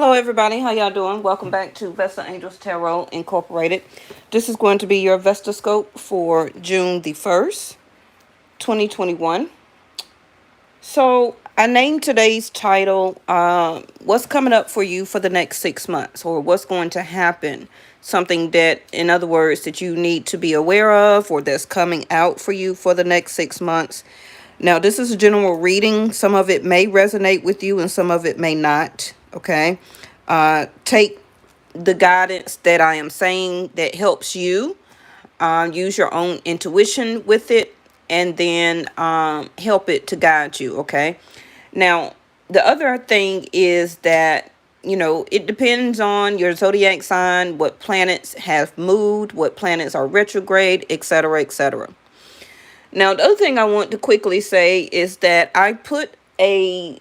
Hello everybody, how y'all doing? Welcome back to Vestaangelstarot Incorporated. This is going to be your Vesta scope for June the 1st, 2021. So I named today's title, what's coming up for you for the next 6 months, or what's going to happen. Something that, in other words, that you need to be aware of, or that's coming out for you for the next 6 months. Now, this is a general reading. Some of it may resonate with you and some of it may not. Okay. Take the guidance that I am saying that helps you. Use your own intuition with it, and then help it to guide you. Okay. Now, the other thing is that, it depends on your zodiac sign, what planets have moved, what planets are retrograde, etc., etc. Now, the other thing I want to quickly say is that I put a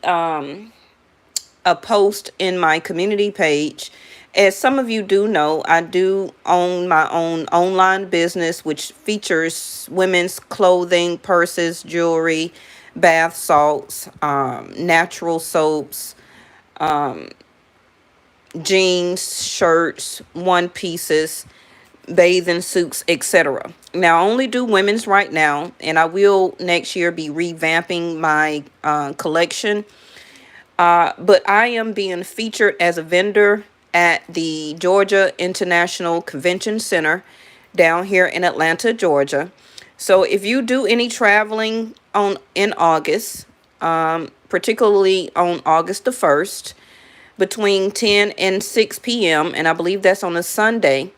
post in my community page. As some of you do know, I do own my own online business, which features women's clothing, purses, jewelry, bath salts, natural soaps, jeans, shirts, one pieces, bathing suits, etc. Now, I only do women's right now, and I will next year be revamping my collection. But I am being featured as a vendor at the Georgia International Convention Center down here in Atlanta, Georgia. So if you do any traveling in August, particularly on August the 1st, between 10 and 6 p.m., and I believe that's on a Sunday,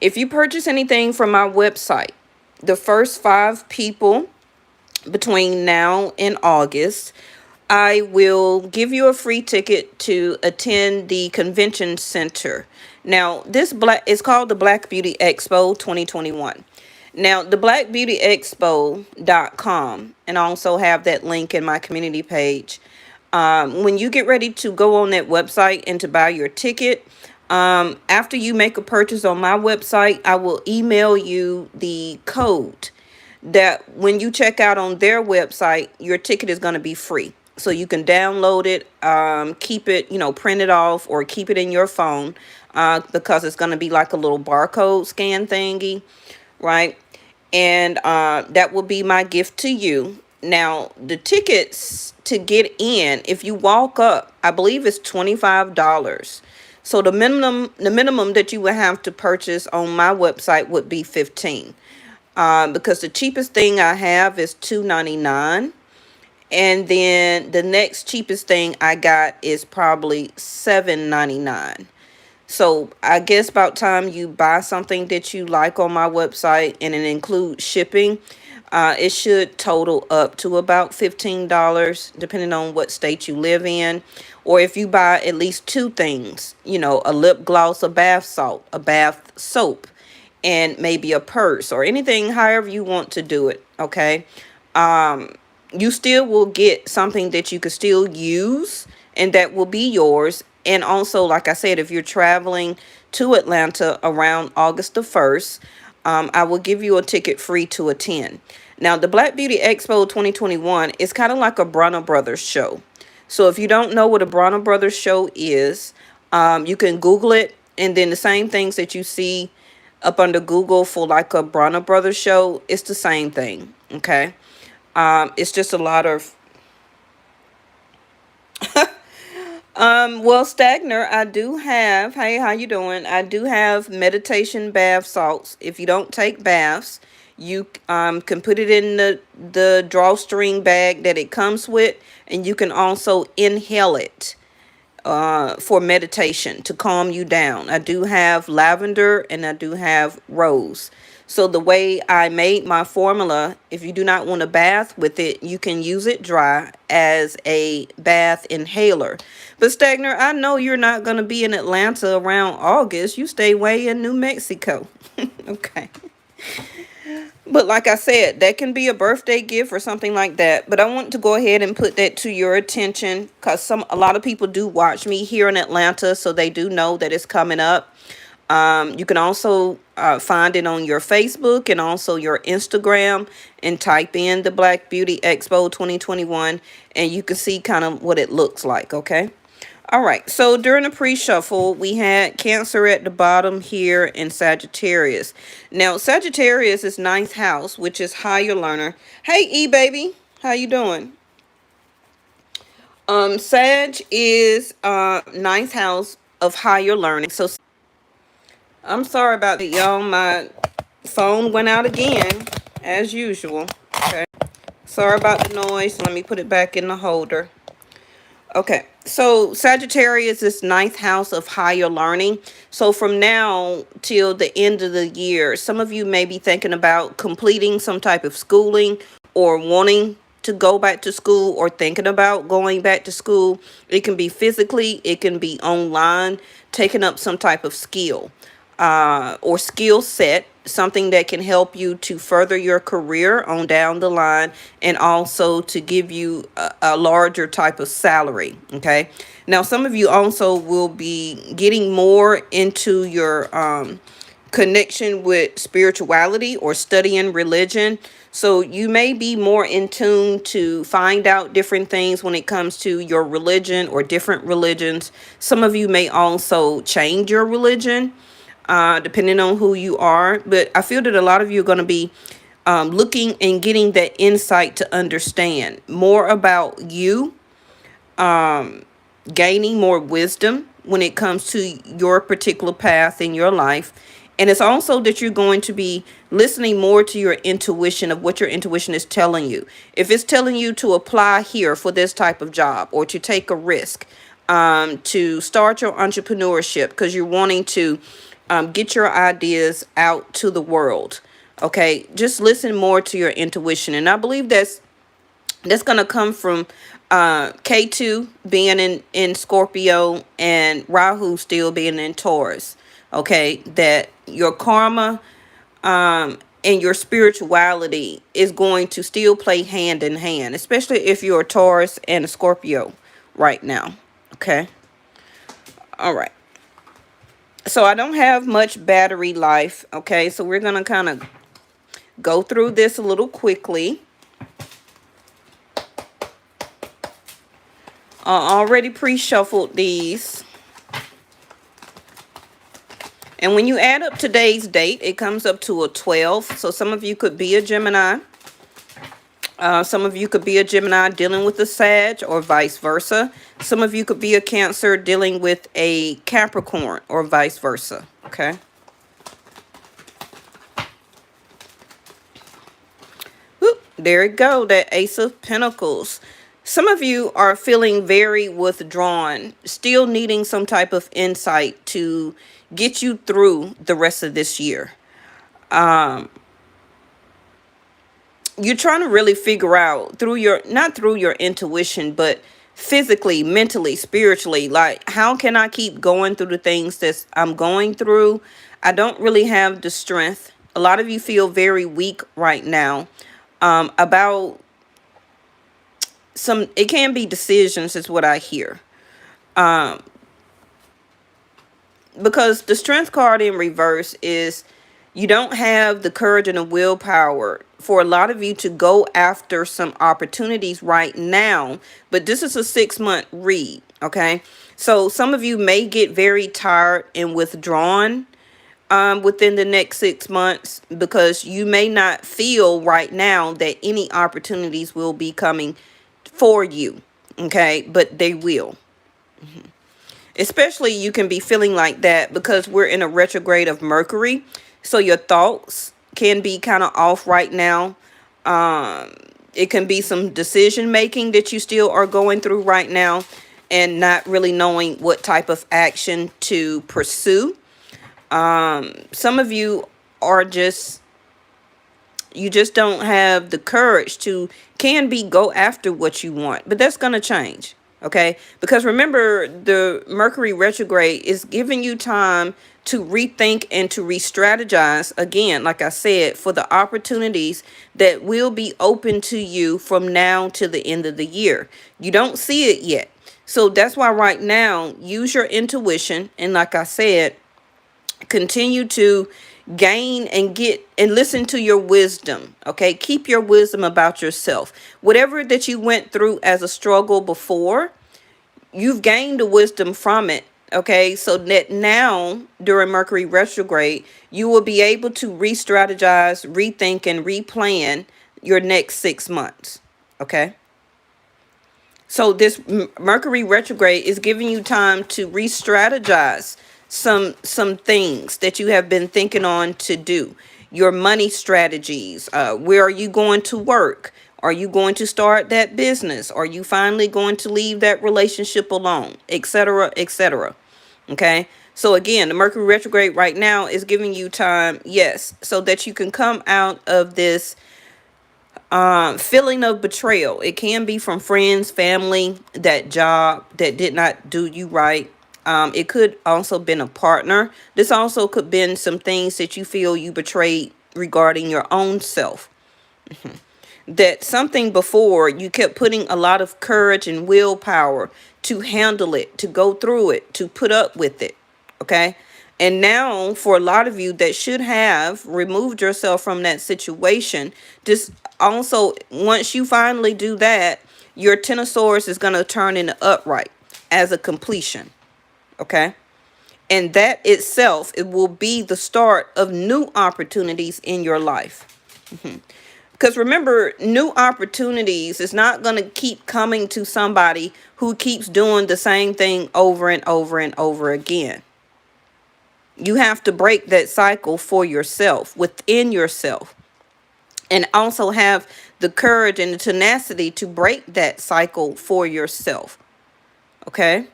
if you purchase anything from my website, the first 5 people between now and August, I will give you a free ticket to attend the convention center. Now, this is called the Black Beauty Expo 2021. Now, the blackbeautyexpo.com, and I also have that link in my community page. When you get ready to go on that website and to buy your ticket, after you make a purchase on my website, I will email you the code that when you check out on their website, your ticket is going to be free. So you can download it, keep it, print it off, or keep it in your phone, because it's going to be like a little barcode scan thingy, right? And that will be my gift to you. Now, the tickets to get in, if you walk up, I believe it's $25. So the minimum that you would have to purchase on my website would be $15. Because the cheapest thing I have is $2.99. And then the next cheapest thing I got is probably $7.99. So I guess about time you buy something that you like on my website and it includes shipping, it should total up to about $15, depending on what state you live in. Or if you buy at least 2 things, a lip gloss, a bath salt, a bath soap, and maybe a purse or anything, however you want to do it. Okay. You still will get something that you could still use and that will be yours. And also, like I said, if you're traveling to Atlanta around August the 1st, I will give you a ticket free to attend. Now, the Black Beauty Expo 2021 is kind of like a Bronner Brothers show. So if you don't know what a Bronner Brothers show is, you can Google it. And then the same things that you see up under Google for like a Bronner Brothers show, it's the same thing. Okay. It's just a lot of well, Stagner, I do have, hey, how you doing? I do have meditation bath salts. If you don't take baths, you can put it in the drawstring bag that it comes with, and you can also inhale it for meditation to calm you down. I do have lavender and I do have rose. So the way I made my formula, if you do not want a bath with it, you can use it dry as a bath inhaler. But Stagner, I know you're not going to be in Atlanta around August. You stay way in New Mexico. Okay. But like I said, that can be a birthday gift or something like that. But I want to go ahead and put that to your attention because a lot of people do watch me here in Atlanta, so they do know that it's coming up. You can also find it on your Facebook and also your Instagram and type in the Black Beauty Expo 2021 and you can see kind of what it looks like, okay? All right, so during the pre-shuffle, we had Cancer at the bottom here and Sagittarius. Now, Sagittarius is ninth house, which is higher learner. Hey, E-baby, how you doing? Sag is ninth house of higher learning. So, I'm sorry about that, y'all. My phone went out again, as usual. Okay, sorry about the noise. Let me put it back in the holder. Okay, so Sagittarius is ninth house of higher learning. So from now till the end of the year, some of you may be thinking about completing some type of schooling or wanting to go back to school or thinking about going back to school. It can be physically, it can be online, taking up some type of skill or skill set, something that can help you to further your career on down the line and also to give you a larger type of salary. Okay, now some of you also will be getting more into your connection with spirituality or studying religion. So you may be more in tune to find out different things when it comes to your religion or different religions. Some of you may also change your religion depending on who you are. But I feel that a lot of you are going to be looking and getting that insight to understand more about you, gaining more wisdom when it comes to your particular path in your life. And it's also that you're going to be listening more to your intuition of what your intuition is telling you. If it's telling you to apply here for this type of job or to take a risk, to start your entrepreneurship because you're wanting to get your ideas out to the world. Okay, just listen more to your intuition. And I believe that's going to come from K2 being in Scorpio and Rahu still being in Taurus. Okay, that your karma and your spirituality is going to still play hand in hand, especially if you're a Taurus and a Scorpio right now. Okay, all right. So I don't have much battery life. Okay, so we're going to kind of go through this a little quickly. Already pre-shuffled these. And when you add up today's date, it comes up to a 12. So some of you could be a Gemini. Some of you could be a Gemini dealing with a Sag or vice versa. Some of you could be a Cancer dealing with a Capricorn or vice versa. Okay. Whoop, there you go. That Ace of Pentacles. Some of you are feeling very withdrawn, still needing some type of insight to get you through the rest of this year. You're trying to really figure out through your, not through your intuition, but physically, mentally, spiritually, like, how can I keep going through the things that I'm going through? I don't really have the strength. A lot of you feel very weak right now about some, it can be decisions is what I hear. Because the strength card in reverse is you don't have the courage and the willpower for a lot of you to go after some opportunities right now. But this is a 6-month read. Okay. So some of you may get very tired and withdrawn within the next 6 months because you may not feel right now that any opportunities will be coming for you. Okay. But they will. Especially you can be feeling like that because we're in a retrograde of Mercury. So your thoughts can be kind of off right now. It can be some decision making that you still are going through right now and not really knowing what type of action to pursue. Some of you are just, you just don't have the courage to go after what you want. But that's going to change. Okay, because remember, the Mercury retrograde is giving you time to rethink and to re-strategize again, like I said, for the opportunities that will be open to you from now to the end of the year. You don't see it yet. So that's why right now, use your intuition. And like I said, continue to gain and get and listen to your wisdom. Okay, keep your wisdom about yourself. Whatever that you went through as a struggle before, you've gained the wisdom from it. Okay, so that now during Mercury retrograde, you will be able to re-strategize, rethink, and replan your next 6 months. Okay, so this Mercury retrograde is giving you time to re-strategize some things that you have been thinking on to do. Your money strategies. Where are you going to work? Are you going to start that business? Are you finally going to leave that relationship alone? Etc. Etc. Okay. So again, the Mercury retrograde right now is giving you time, yes, so that you can come out of this feeling of betrayal. It can be from friends, family, that job that did not do you right. It could also been a partner. This also could been some things that you feel you betrayed regarding your own self. That something before you kept putting a lot of courage and willpower to handle it, to go through it, to put up with it. Okay. And now for a lot of you that should have removed yourself from that situation, just also once you finally do that, your Ten of Swords is going to turn into upright as a completion. Okay. And that itself, it will be the start of new opportunities in your life. Because remember, new opportunities is not going to keep coming to somebody who keeps doing the same thing over and over and over again. You have to break that cycle for yourself, within yourself, and also have the courage and the tenacity to break that cycle for yourself. Okay?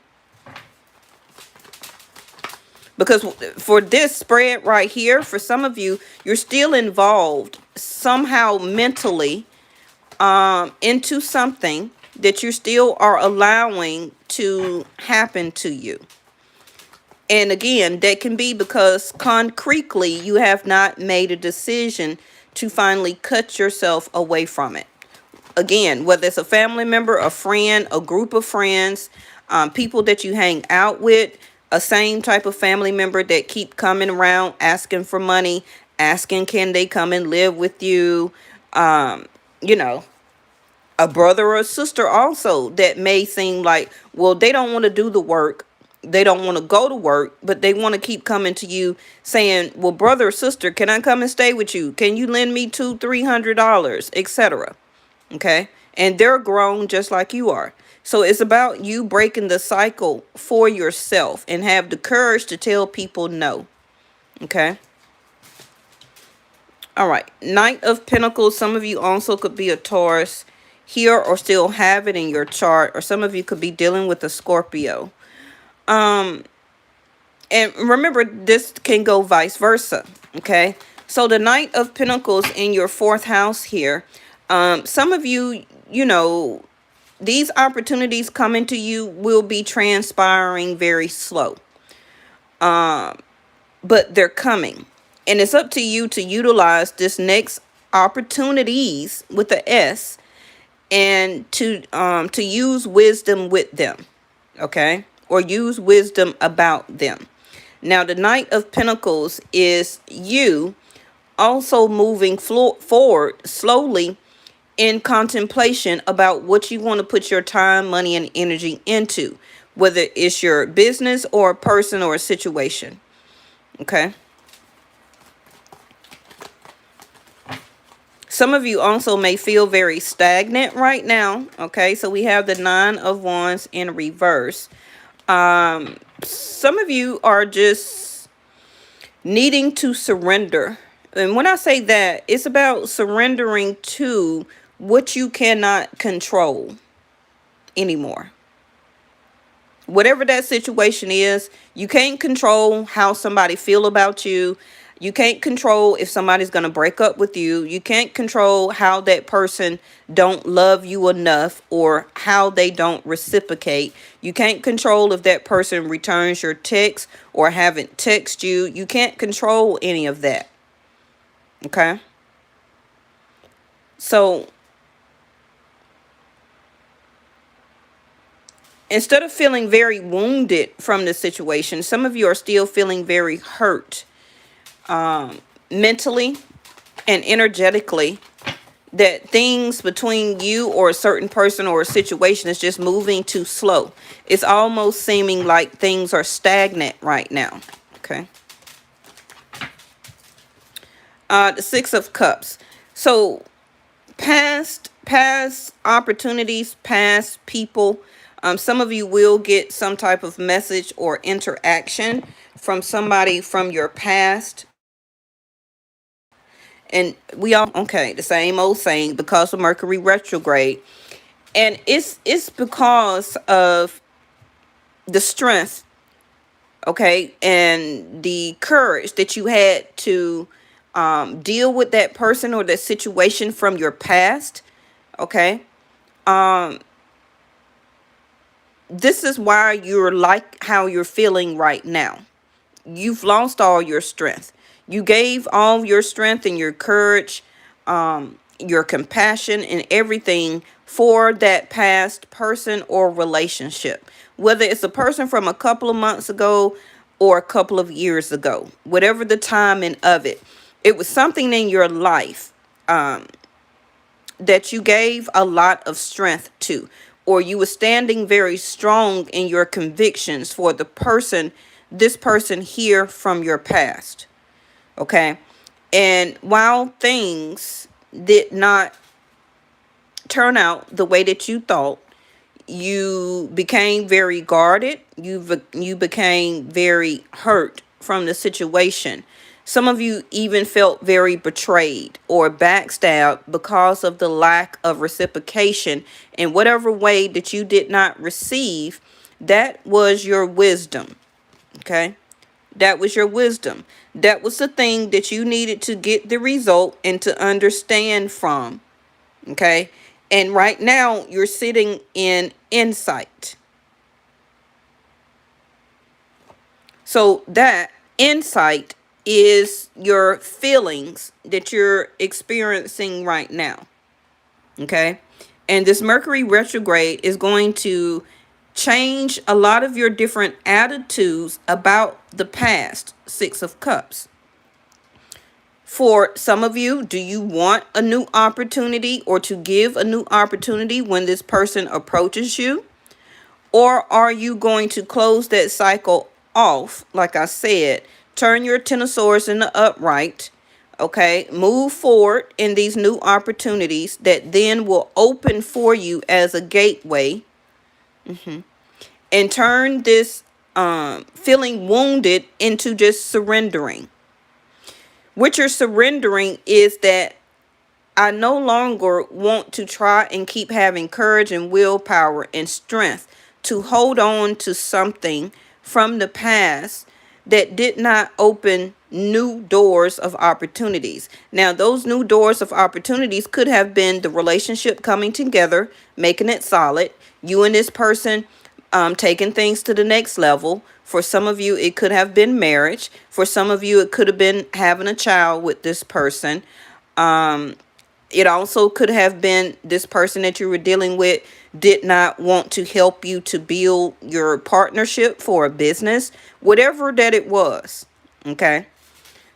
Because for this spread right here, for some of you, you're still involved somehow mentally into something that you still are allowing to happen to you. And again, that can be because concretely you have not made a decision to finally cut yourself away from it. Again, whether it's a family member, a friend, a group of friends, people that you hang out with, a same type of family member that keep coming around asking for money, asking can they come and live with you, you know, a brother or a sister also that may seem like, well, they don't want to do the work. They don't want to go to work, but they want to keep coming to you saying, well, brother or sister, can I come and stay with you? Can you lend me $200-$300, etc. Okay. And they're grown just like you are. So it's about you breaking the cycle for yourself and have the courage to tell people no. Okay. All right. Knight of Pentacles. Some of you also could be a Taurus here or still have it in your chart. Or some of you could be dealing with a Scorpio. And remember, this can go vice versa. Okay. So the Knight of Pentacles in your fourth house here. Some of you, you know, these opportunities coming to you will be transpiring very slow. But they're coming. And it's up to you to utilize this next opportunities with the S and to use wisdom with them. Okay. Or use wisdom about them. Now, the Knight of Pentacles is you also moving forward slowly in contemplation about what you want to put your time, money, and energy into, whether it's your business or a person or a situation. Okay. Some of you also may feel very stagnant right now. Okay. So we have the Nine of Wands in reverse. Some of you are just needing to surrender. And when I say that, it's about surrendering to what you cannot control anymore. Whatever that situation is, you can't control how somebody feel about you. You can't control if somebody's going to break up with you. You can't control how that person don't love you enough or how they don't reciprocate. You can't control if that person returns your text or haven't texted you. You can't control any of that. Okay? So instead of feeling very wounded from the situation, some of you are still feeling very hurt mentally and energetically that things between you or a certain person or a situation is just moving too slow. It's almost seeming like things are stagnant right now. Okay. The Six of Cups. So past opportunities, past people. Some of you will get some type of message or interaction from somebody from your past. And we all, okay, the same old saying, because of Mercury retrograde. And it's because of the strength, okay, and the courage that you had to deal with that person or that situation from your past. Okay. This is why you're like how you're feeling right now. You've lost all your strength. You gave all your strength and your courage, your compassion and everything for that past person or relationship. Whether it's a person from a couple of months ago or a couple of years ago, whatever the timing of it, it was something in your life that you gave a lot of strength to, or you were standing very strong in your convictions for the person, this person here from your past. Okay. And while things did not turn out the way that you thought, you became very guarded. You became very hurt from the situation. Some of you even felt very betrayed or backstabbed because of the lack of reciprocation in whatever way that you did not receive. That was your wisdom. Okay. That was your wisdom. That was the thing that you needed to get the result and to understand from. Okay. And right now you're sitting in insight. So that insight is your feelings that you're experiencing right now. Okay. And this Mercury retrograde is going to change a lot of your different attitudes about the past. Six of Cups. For some of you, do you want a new opportunity or to give a new opportunity when this person approaches you? Or are you going to close that cycle off? Like I said, turn your Ten of Swords in the upright. Okay, move forward in these new opportunities that then will open for you as a gateway. And turn this feeling wounded into just surrendering. What you're surrendering is that I no longer want to try and keep having courage and willpower and strength to hold on to something from the past that did not open new doors of opportunities. Now, those new doors of opportunities could have been the relationship coming together, making it solid, you and this person taking things to the next level. For some of you, it could have been marriage. For some of you, it could have been having a child with this person. It also could have been this person that you were dealing with did not want to help you to build your partnership for a business, whatever that it was. Okay.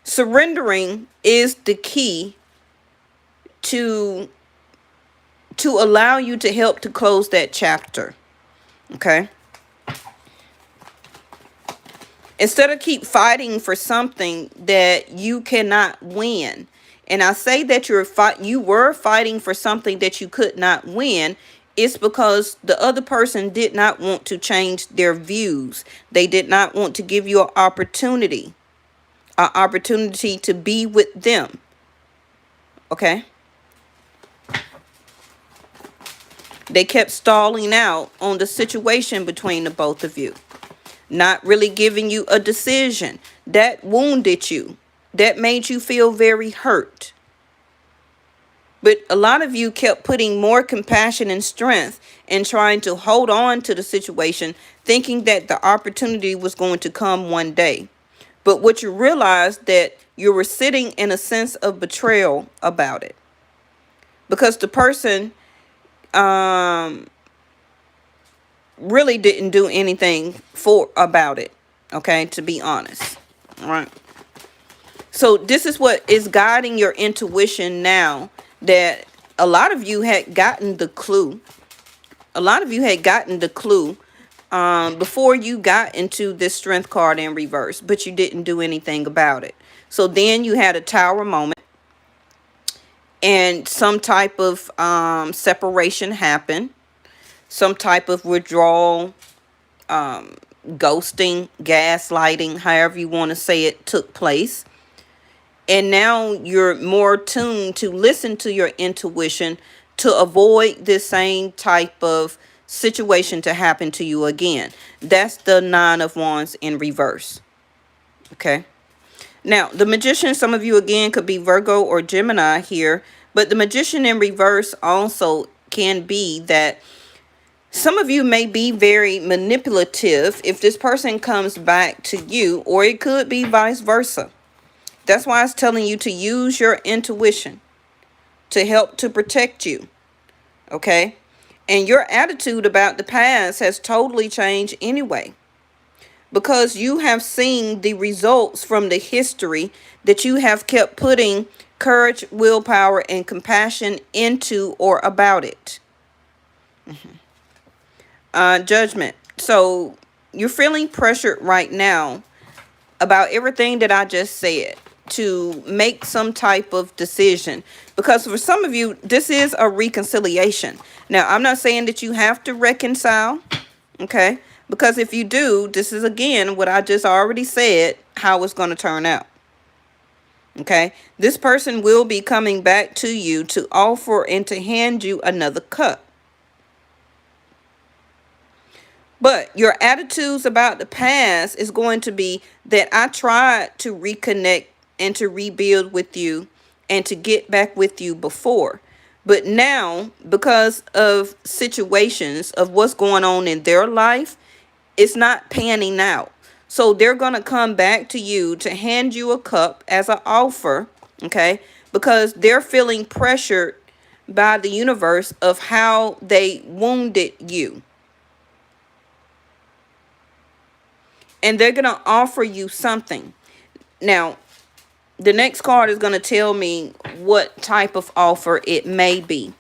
Surrendering is the key to allow you to help to close that chapter. Okay. Instead of keep fighting for something that you cannot win. And I say that you were fighting for something that you could not win. It's because the other person did not want to change their views. They did not want to give you an opportunity to be with them. Okay. They kept stalling out on the situation between the both of you. Not really giving you a decision. That wounded you. That made you feel very hurt. But a lot of you kept putting more compassion and strength and trying to hold on to the situation, thinking that the opportunity was going to come one day. But what you realized that you were sitting in a sense of betrayal about it. Because the person really didn't do anything about it. Okay, to be honest. All right. So this is what is guiding your intuition now, that a lot of you had gotten the clue. A lot of you had gotten the clue before you got into this Strength card in reverse, but you didn't do anything about it. So then you had a Tower moment, and some type of separation happened. Some type of withdrawal, ghosting, gaslighting, however you want to say it, took place. And now you're more tuned to listen to your intuition to avoid this same type of situation to happen to you again. That's the Nine of Wands in reverse. Okay. Now, the Magician, some of you again could be Virgo or Gemini here, but the Magician in reverse also can be that some of you may be very manipulative if this person comes back to you, or it could be vice versa. That's why it's telling you to use your intuition to help to protect you. Okay? And your attitude about the past has totally changed anyway, because you have seen the results from the history that you have kept putting courage, willpower, and compassion into or about it. Judgment. So you're feeling pressured right now about everything that I just said to make some type of decision, because for some of you this is a reconciliation. Now, I'm not saying that you have to reconcile, okay, because if you do, this is again what I just already said, how it's going to turn out. Okay, this person will be coming back to you to offer and to hand you another cup. But your attitudes about the past is going to be that I tried to reconnect and to rebuild with you and to get back with you before. But now, because of situations of what's going on in their life, it's not panning out. So they're going to come back to you to hand you a cup as an offer, okay? Because they're feeling pressured by the universe of how they wounded you. And they're going to offer you something. Now, the next card is going to tell me what type of offer it may be,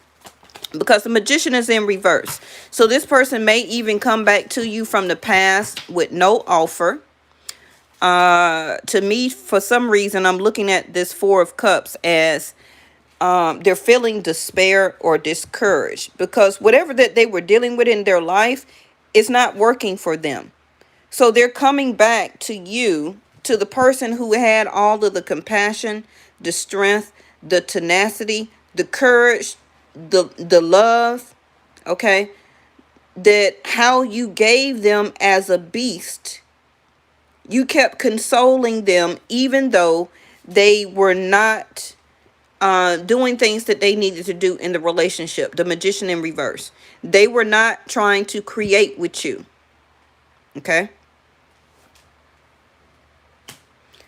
because the Magician is in reverse. So this person may even come back to you from the past with no offer. To me, for some reason, I'm looking at this Four of Cups as they're feeling despair or discouraged, because whatever that they were dealing with in their life is not working for them. So they're coming back to you, to the person who had all of the compassion, the strength, the tenacity, the courage, the love, okay? That how you gave them as a beast. You kept consoling them even though they were not doing things that they needed to do in the relationship. The Magician in reverse. They were not trying to create with you. Okay?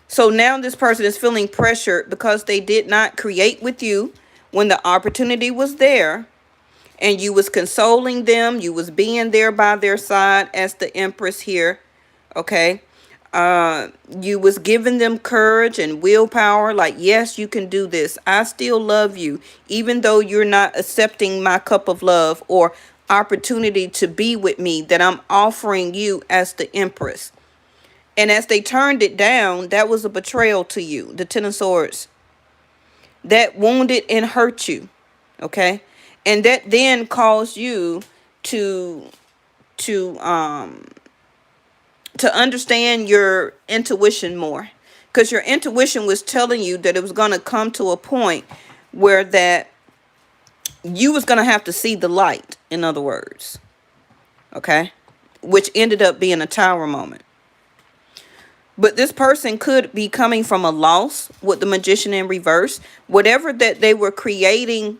So now this person is feeling pressured because they did not create with you when the opportunity was there, and you was consoling them. You was being there by their side as the Empress here. Okay. You was giving them courage and willpower. Like, yes, you can do this. I still love you, even though you're not accepting my cup of love or opportunity to be with me that I'm offering you as the Empress. And as they turned it down, that was a betrayal to you. The Ten of Swords. That wounded and hurt you. Okay. And that then caused you to understand your intuition more. Because your intuition was telling you that it was going to come to a point where that you was going to have to see the light, in other words. Okay. Which ended up being a Tower moment. But this person could be coming from a loss with the Magician in reverse. Whatever that they were creating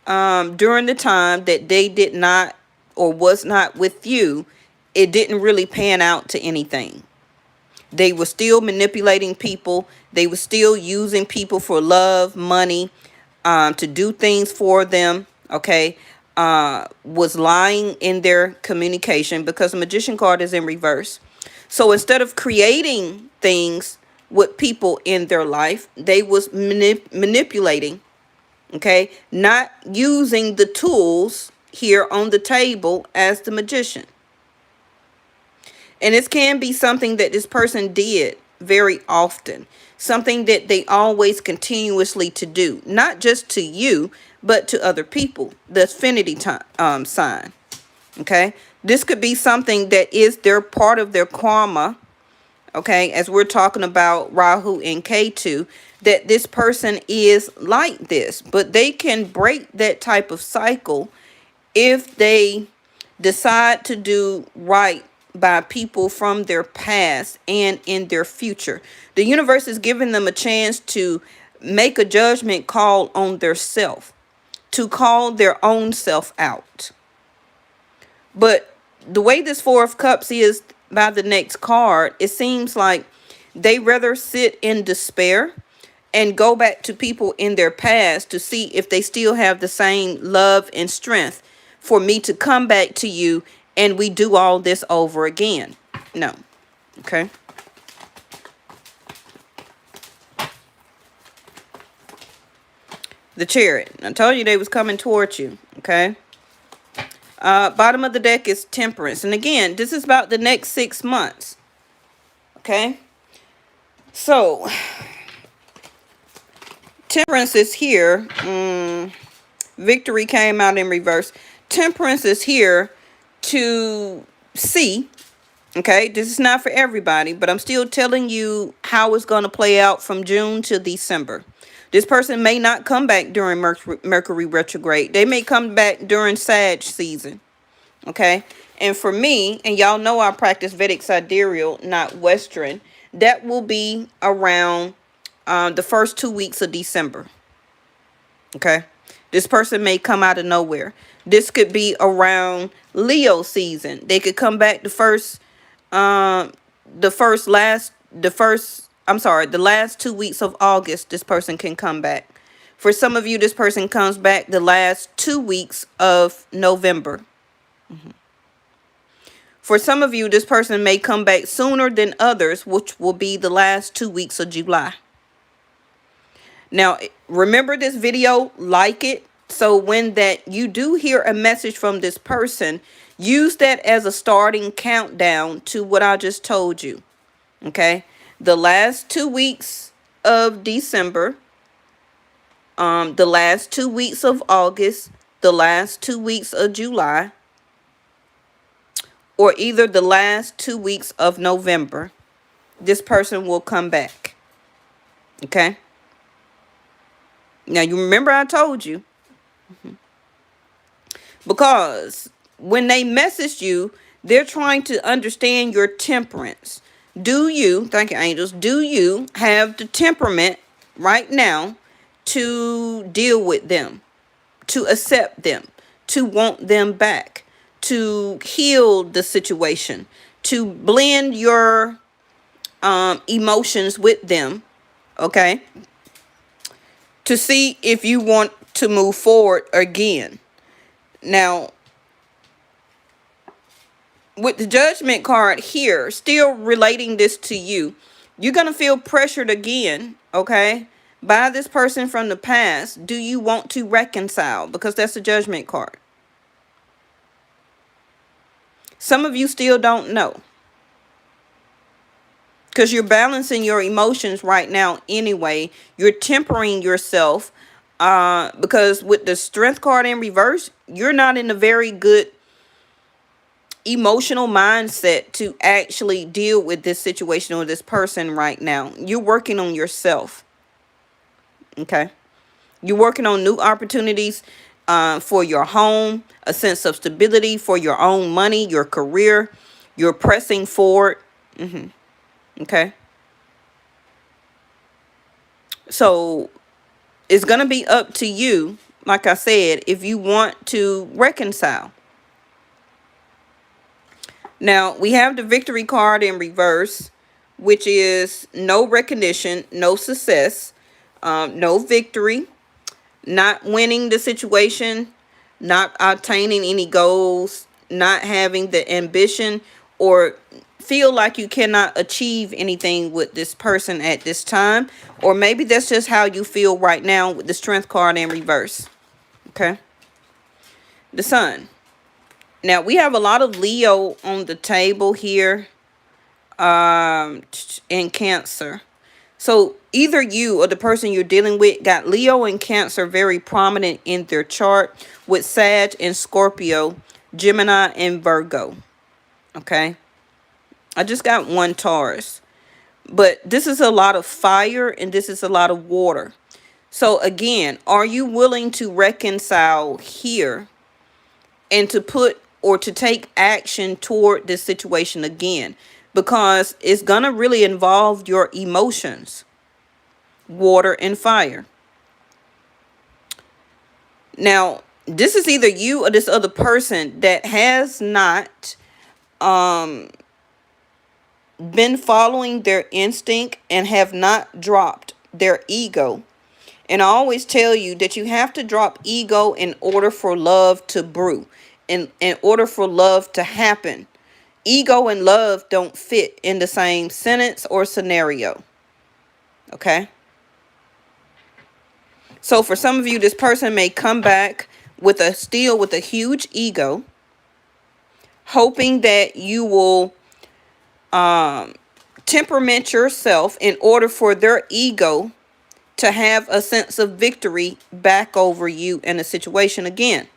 during the time that they did not or was not with you, it didn't really pan out to anything. They were still manipulating people. They were still using people for love, money, to do things for them. Okay. Was lying in their communication, because the Magician card is in reverse. So instead of creating things with people in their life, they was manipulating Okay, not using the tools here on the table as the Magician. And this can be something that this person did very often, something that they always continuously to do, not just to you, but to other people, the affinity sign. Okay, this could be something that is their part of their karma. Okay, as we're talking about Rahu and Ketu, that this person is like this, but they can break that type of cycle if they decide to do right by people from their past and in their future. The universe is giving them a chance to make a judgment call on their self, to call their own self out. But the way this Four of Cups is by the next card, it seems like they rather sit in despair and go back to people in their past to see if they still have the same love and strength for me to come back to you and we do all this over again. No. Okay. The Chariot. I told you they was coming towards you. Okay. Bottom of the deck is Temperance. And again, this is about the next 6 months. Okay. So, Temperance is here. Victory came out in reverse. Temperance is here to see. Okay, this is not for everybody, but I'm still telling you how it's going to play out from June to December. This person may not come back during Mercury retrograde. They may come back during Sag season. Okay, and for me, and y'all know I practice Vedic sidereal, not Western, that will be around the first 2 weeks of December. Okay, this person may come out of nowhere. This could be around Leo season. They could come back the last 2 weeks of August. This person can come back. For some of you, this person comes back the last 2 weeks of November. For some of you, this person may come back sooner than others, which will be the last 2 weeks of July. Now, remember this video, like it, so when that you do hear a message from this person, use that as a starting countdown to what I just told you. Okay, the last 2 weeks of December, the last 2 weeks of August, the last 2 weeks of July, or either the last 2 weeks of November, this person will come back. Okay. Now, you remember I told you. Because when they message you, they're trying to understand your temperance. Do you, thank you, angels, do you have the temperament right now to deal with them, to accept them, to want them back, to heal the situation, to blend your emotions with them, okay? To see if you want to move forward again. Now, with the Judgment card here, still relating this to you, you're going to feel pressured again, okay, by this person from the past. Do you want to reconcile? Because that's the Judgment card. Some of you still don't know. Because you're balancing your emotions right now anyway. You're tempering yourself. Because with the Strength card in reverse, you're not in a very good emotional mindset to actually deal with this situation or this person right now. You're working on yourself. Okay. You're working on new opportunities for your home, a sense of stability for your own money, your career. You're pressing forward. Okay. So it's going to be up to you, like I said, if you want to reconcile. Now, we have the Victory card in reverse, which is no recognition, no success, no victory, not winning the situation, not attaining any goals, not having the ambition or feel like you cannot achieve anything with this person at this time, or maybe that's just how you feel right now with the Strength card in reverse. Okay, the Sun. Now we have a lot of Leo on the table here, in Cancer. So either you or the person you're dealing with got Leo and Cancer very prominent in their chart, with Sag and Scorpio, Gemini and Virgo. Okay, I just got one Taurus. But this is a lot of fire and this is a lot of water. So again, are you willing to reconcile here and to put or to take action toward this situation again? Because it's going to really involve your emotions, water and fire. Now, this is either you or this other person that has not been following their instinct and have not dropped their ego. And I always tell you that you have to drop ego in order for love to brew, in order for love to happen. Ego and love don't fit in the same sentence or scenario. Okay? So for some of you, this person may come back with a huge ego, hoping that you will temperament yourself in order for their ego to have a sense of victory back over you in a situation again.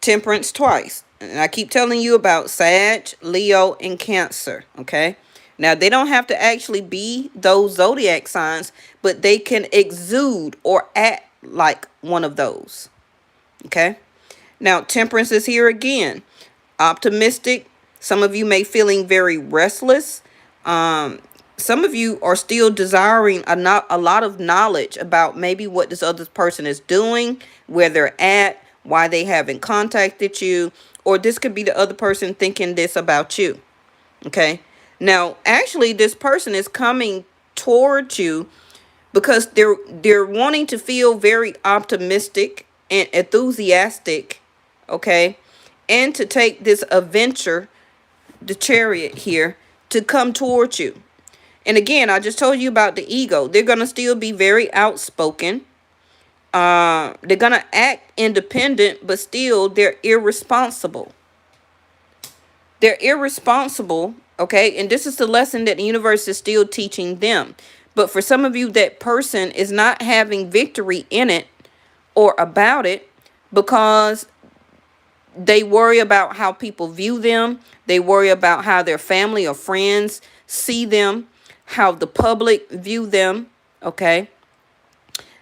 Temperance twice. And I keep telling you about Sag, Leo, and Cancer. Okay. Now, they don't have to actually be those zodiac signs, but they can exude or act like one of those. Okay. Now, Temperance is here again. Optimistic. Some of you may feeling very restless. Some of you are still desiring a lot of knowledge about maybe what this other person is doing, where they're at, why they haven't contacted you, or this could be the other person thinking this about you. Okay. Now, actually, this person is coming towards you because they're wanting to feel very optimistic and enthusiastic. Okay. And to take this adventure, the Chariot here, to come towards you. And again, I just told you about the ego. They're going to still be very outspoken. They're going to act independent, but still they're irresponsible. They're irresponsible, okay? And this is the lesson that the universe is still teaching them. But for some of you, that person is not having victory in it or about it because they worry about how people view them. They worry about how their family or friends see them, how the public view them, okay?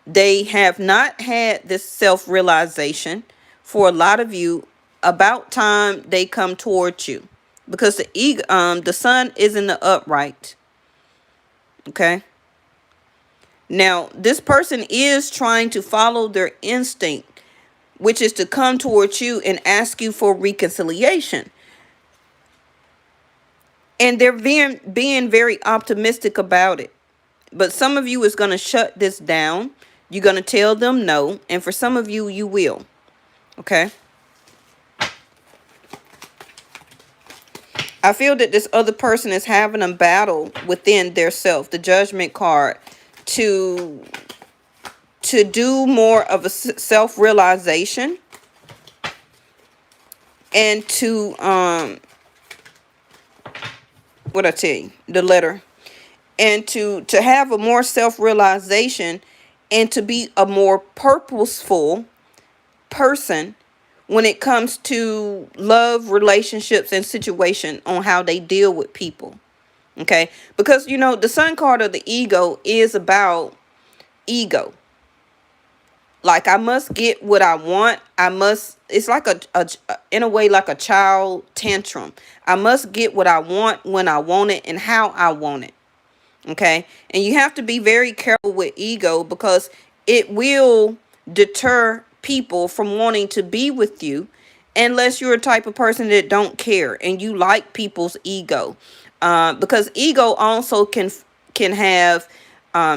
They have not had this self-realization. For a lot of you, about time they come towards you, because the Sun is in the upright. Okay. Now, this person is trying to follow their instinct, which is to come towards you and ask you for reconciliation. And they're being very optimistic about it. But some of you is going to shut this down. You're going to tell them no. And for some of you, you will. Okay. I feel that this other person is having a battle within their self, the Judgment card, to do more of a self-realization and to what I tell you, the letter, and to have a more self-realization and to be a more purposeful person when it comes to love, relationships, and situation on how they deal with people. Okay, because you know the Sun card of the ego is about ego. Like, I must get what I want. It's like in a way, like a child tantrum. I must get what I want when I want it and how I want it. Okay. And you have to be very careful with ego because it will deter people from wanting to be with you unless you're a type of person that don't care and you like people's ego. Because ego also can have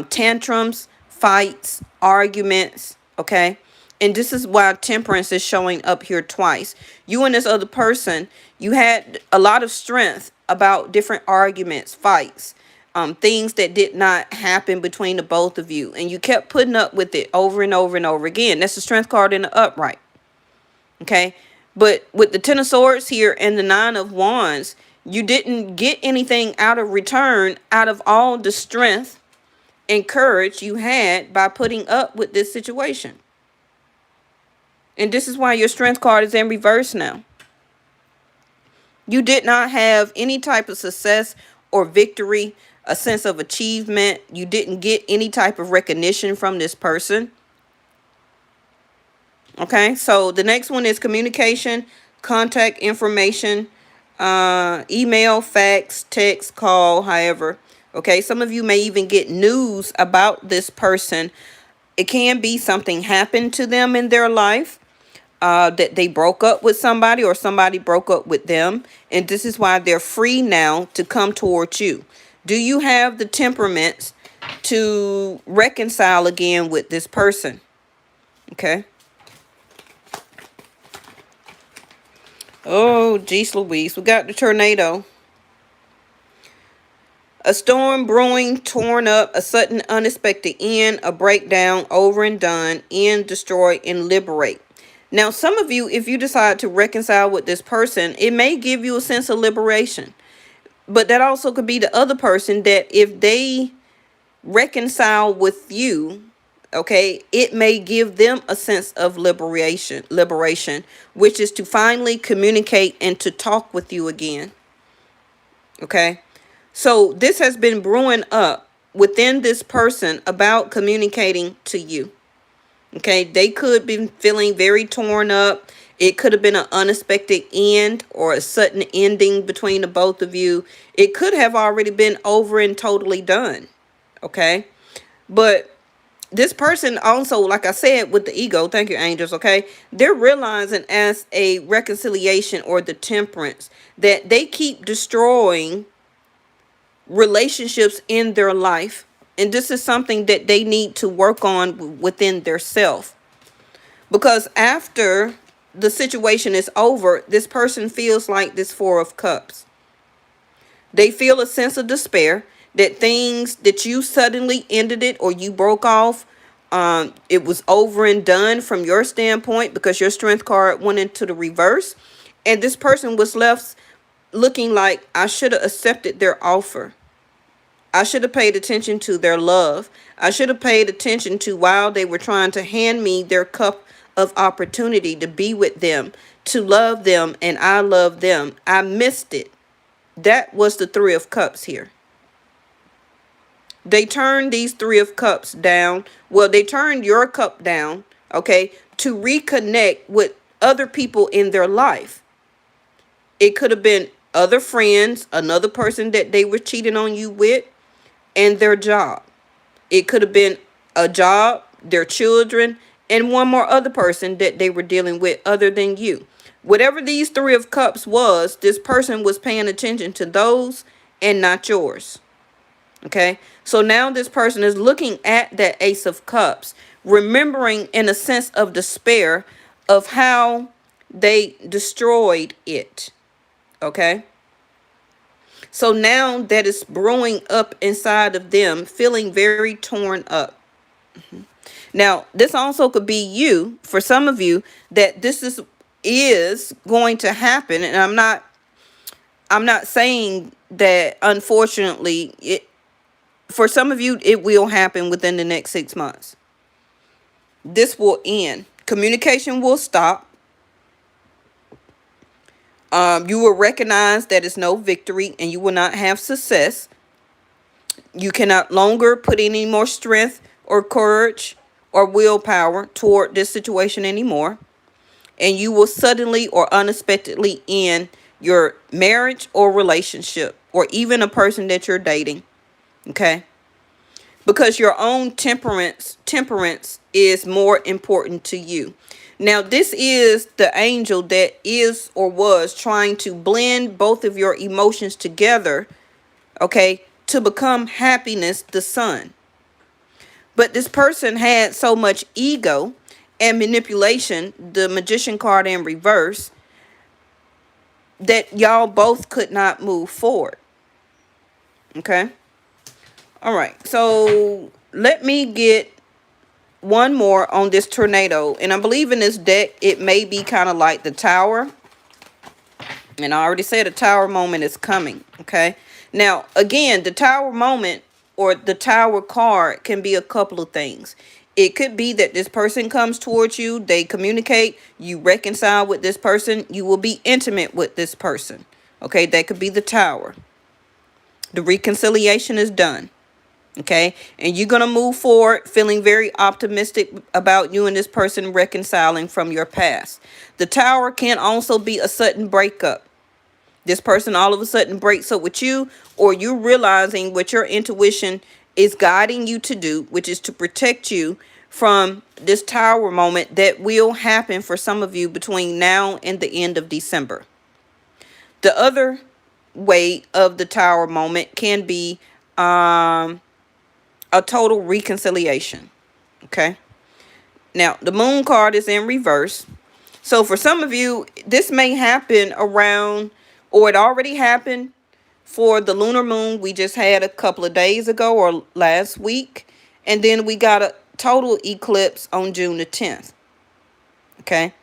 tantrums, fights, arguments. Okay. And this is why Temperance is showing up here twice. You and this other person, you had a lot of strength about different arguments, fights, things that did not happen between the both of you. And you kept putting up with it over and over and over again. That's the Strength card in the upright. Okay. But with the Ten of Swords here and the Nine of Wands, you didn't get anything out of return out of all the strength and courage you had by putting up with this situation. And this is why your Strength card is in reverse now. You did not have any type of success or victory, a sense of achievement. You didn't get any type of recognition from this person. Okay, so the next one is communication, contact information, email, fax, text, call, however. Okay, some of you may even get news about this person. It can be something happened to them in their life, that they broke up with somebody or somebody broke up with them. And this is why they're free now to come towards you. Do you have the temperaments to reconcile again with this person? Okay. Oh, geez Louise. We got the tornado. A storm brewing, torn up, a sudden unexpected end, a breakdown, over and done, end, destroy, and liberate. Now, some of you, if you decide to reconcile with this person, it may give you a sense of liberation. But that also could be the other person that if they reconcile with you, okay, it may give them a sense of liberation, which is to finally communicate and to talk with you again. Okay. So this has been brewing up within this person about communicating to you. Okay, they could be feeling very torn up. It could have been an unexpected end or a sudden ending between the both of you. It could have already been over and totally done. Okay, but this person also, like I said, with the ego, thank you, angels, okay, they're realizing as a reconciliation or the temperance that they keep destroying relationships in their life. And this is something that they need to work on within their self. Because after the situation is over, this person feels like this Four of Cups. They feel a sense of despair that things that you suddenly ended it or you broke off, it was over and done from your standpoint because your Strength card went into the reverse. And this person was left looking like, I should have accepted their offer. I should have paid attention to their love. I should have paid attention to while they were trying to hand me their cup of opportunity to be with them, to love them, and I love them. I missed it. That was the Three of Cups here. They turned these Three of Cups down. Well, they turned your cup down, okay, to reconnect with other people in their life. It could have been other friends, another person that they were cheating on you with, and their job. It could have been a job, their children, and one more other person that they were dealing with other than you. Whatever these Three of Cups was, this person was paying attention to those and not yours. Okay, so now this person is looking at that Ace of Cups, remembering in a sense of despair of how they destroyed it. Okay, so now that is brewing up inside of them, feeling very torn up. Now, this also could be you, for some of you, that this is going to happen. And I'm not saying that, unfortunately, for some of you, it will happen within the next 6 months. This will end. Communication will stop. You will recognize that it's no victory and you will not have success. You cannot longer put any more strength or courage or willpower toward this situation anymore. And you will suddenly or unexpectedly end your marriage or relationship or even a person that you're dating. Okay? Because your own temperance is more important to you. Now, this is the angel that is or was trying to blend both of your emotions together, okay, to become happiness, the sun. But this person had so much ego and manipulation, the Magician card in reverse, that y'all both could not move forward. Okay. All right. So let me get one more on this tornado. And I believe in this deck, it may be kind of like the Tower. And I already said the Tower moment is coming. Okay. Now, again, the Tower moment or the Tower card can be a couple of things. It could be that this person comes towards you, they communicate, you reconcile with this person, you will be intimate with this person. Okay, that could be the Tower. The reconciliation is done. Okay, and you're going to move forward feeling very optimistic about you and this person reconciling from your past. The Tower can also be a sudden breakup. This person all of a sudden breaks up with you, or you realizing what your intuition is guiding you to do, which is to protect you from this Tower moment that will happen for some of you between now and the end of December. The other way of the Tower moment can be a total reconciliation. Okay. Now, the Moon card is in reverse. So for some of you, this may happen around, or it already happened for the lunar moon we just had a couple of days ago or last week. And then we got a total eclipse on June the 10th. Okay.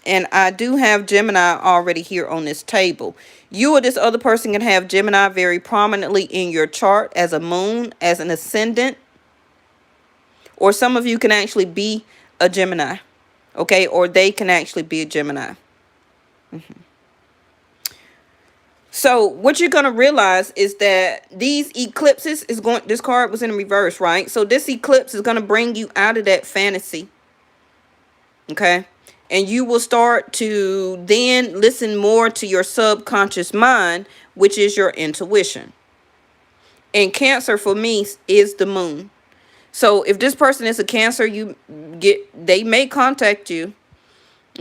And I do have Gemini already here on this table. You or this other person can have Gemini very prominently in your chart as a moon, as an ascendant. Or some of you can actually be a Gemini. Okay, or they can actually be a Gemini. So what you're going to realize is that these eclipses is going, this card was in reverse, right? So this eclipse is going to bring you out of that fantasy. Okay. And you will start to then listen more to your subconscious mind, which is your intuition. And Cancer for me is the moon. So if this person is a Cancer, they may contact you.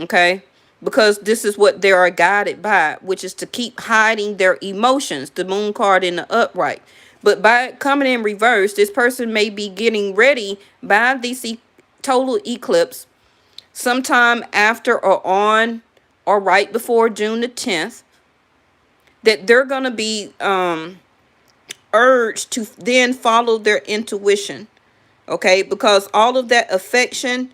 Okay. Because this is what they are guided by, which is to keep hiding their emotions. The Moon card in the upright. But by coming in reverse, this person may be getting ready by this total eclipse sometime after or on or right before June the 10th, that they're going to be urged to then follow their intuition. Okay, because all of that affection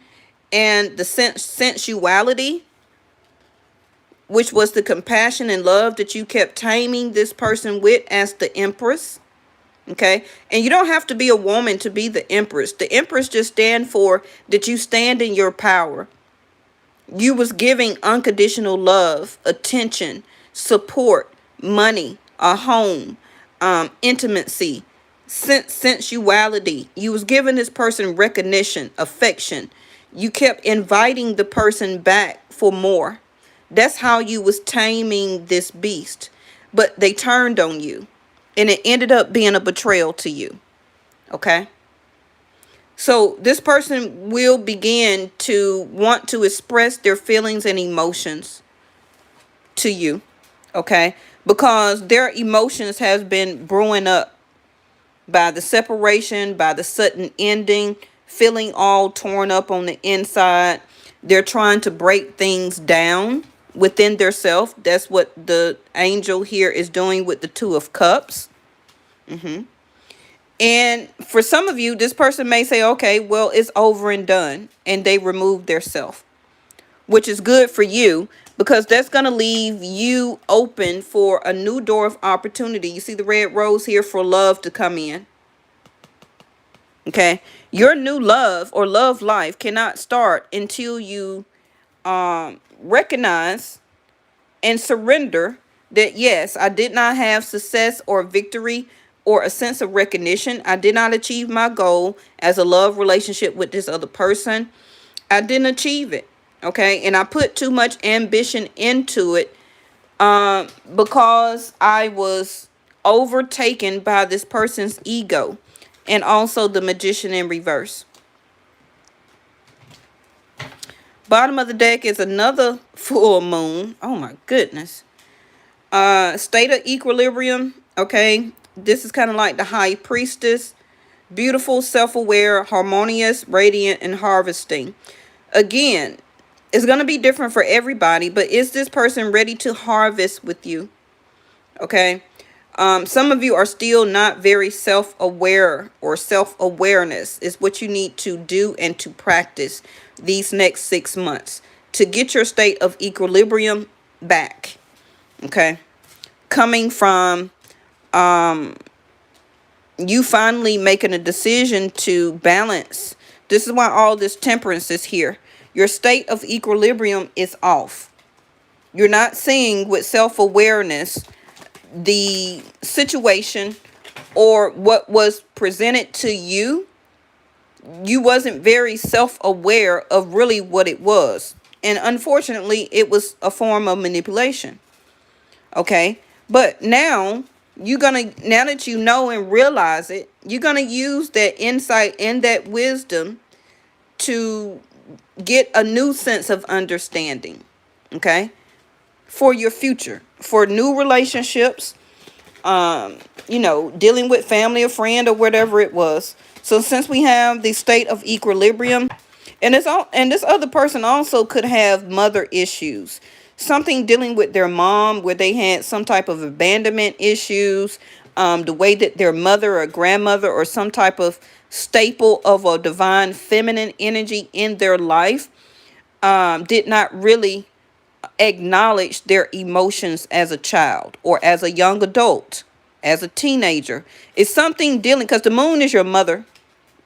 and the sensuality, which was the compassion and love that you kept taming this person with as the Empress. Okay, and you don't have to be a woman to be the Empress. The Empress just stands for that you stand in your power. You was giving unconditional love, attention, support, money, a home, intimacy, sensuality. You was giving this person recognition, affection. You kept inviting the person back for more. That's how you was taming this beast. But they turned on you. And it ended up being a betrayal to you. Okay? So this person will begin to want to express their feelings and emotions to you. Okay? Because their emotions has been brewing up by the separation, by the sudden ending, feeling all torn up on the inside. They're trying to break things down within their self. That's what the angel here is doing with the Two of Cups. And for some of you, this person may say, okay, well, it's over and done. And they remove their self, which is good for you because that's going to leave you open for a new door of opportunity. You see the red rose here for love to come in. Okay. Your new love or love life cannot start until you recognize and surrender that, yes, I did not have success or victory or a sense of recognition. I did not achieve my goal as a love relationship with this other person. I didn't achieve it. Okay. And I put too much ambition into it because I was overtaken by this person's ego and also the Magician in reverse. Bottom of the deck is another full moon. Oh my goodness. State of equilibrium. Okay. This is kind of like the High Priestess. Beautiful, self-aware, harmonious, radiant, and harvesting. Again, it's going to be different for everybody, but is this person ready to harvest with you? Okay. Some of you are still not very self-aware, or self-awareness is what you need to do and to practice these next 6 months to get your state of equilibrium back. Okay. Coming from you finally making a decision to balance. This is why all this temperance is here. Your state of equilibrium is off. You're not seeing with self-awareness the situation or what was presented to you. You wasn't very self-aware of really what it was. And unfortunately, it was a form of manipulation. Okay. But now now that you know and realize it, you're gonna use that insight and that wisdom to get a new sense of understanding. Okay. For your future, for new relationships, dealing with family or friend or whatever it was. So since we have the state of equilibrium, and this other person also could have mother issues, something dealing with their mom where they had some type of abandonment issues, the way that their mother or grandmother or some type of staple of a divine feminine energy in their life did not really acknowledge their emotions as a child or as a young adult, as a teenager. It's something dealing, because the moon is your mother.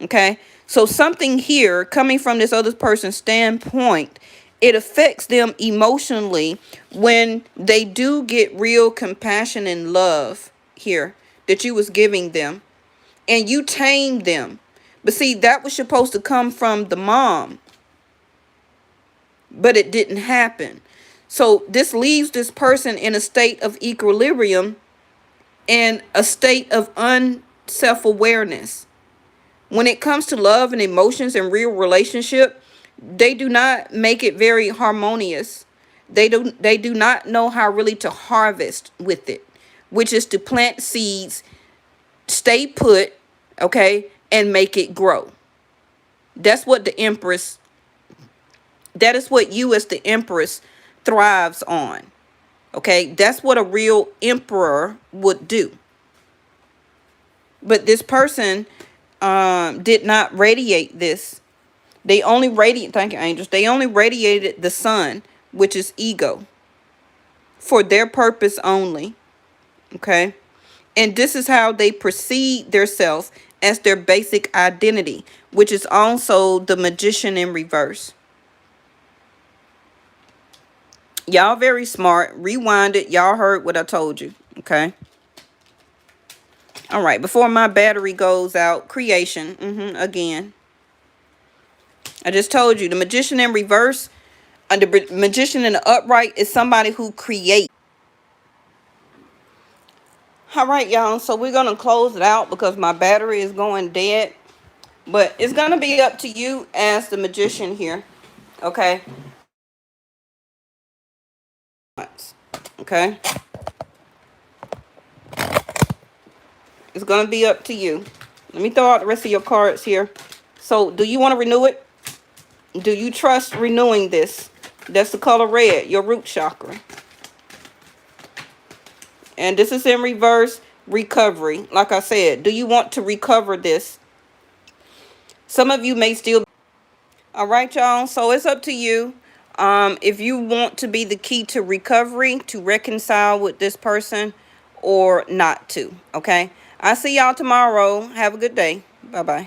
Okay. So something here coming from this other person's standpoint, it affects them emotionally when they do get real compassion and love here that you was giving them, and you tamed them. But see, that was supposed to come from the mom, but it didn't happen. So this leaves this person in a state of equilibrium and a state of unself-awareness. When it comes to love and emotions and real relationship, they do not make it very harmonious. They do not know how really to harvest with it, which is to plant seeds, stay put, okay, and make it grow. That's what that is what you as the Empress thrives on. Okay, that's what a real emperor would do. But this person did not radiate this. They only thank you, angels. They only radiated the sun, which is ego, for their purpose only. Okay. And this is how they perceive themselves as their basic identity, which is also the Magician in reverse. Y'all very smart. Rewind it. Y'all heard what I told you. Okay. All right. Before my battery goes out, creation. Again. I just told you the Magician in reverse, the Magician in the upright is somebody who creates. All right, y'all. So we're going to close it out because my battery is going dead. But it's going to be up to you as the Magician here. Okay. Okay. It's going to be up to you. Let me throw out the rest of your cards here. So do you want to renew it? Do you trust renewing this? That's the color red, your root chakra. And this is in reverse, recovery. Like I said, do you want to recover this? Some of you may still. All right, y'all. So it's up to you. If you want to be the key to recovery, to reconcile with this person, or not to. Okay. I'll see y'all tomorrow. Have a good day. Bye-bye.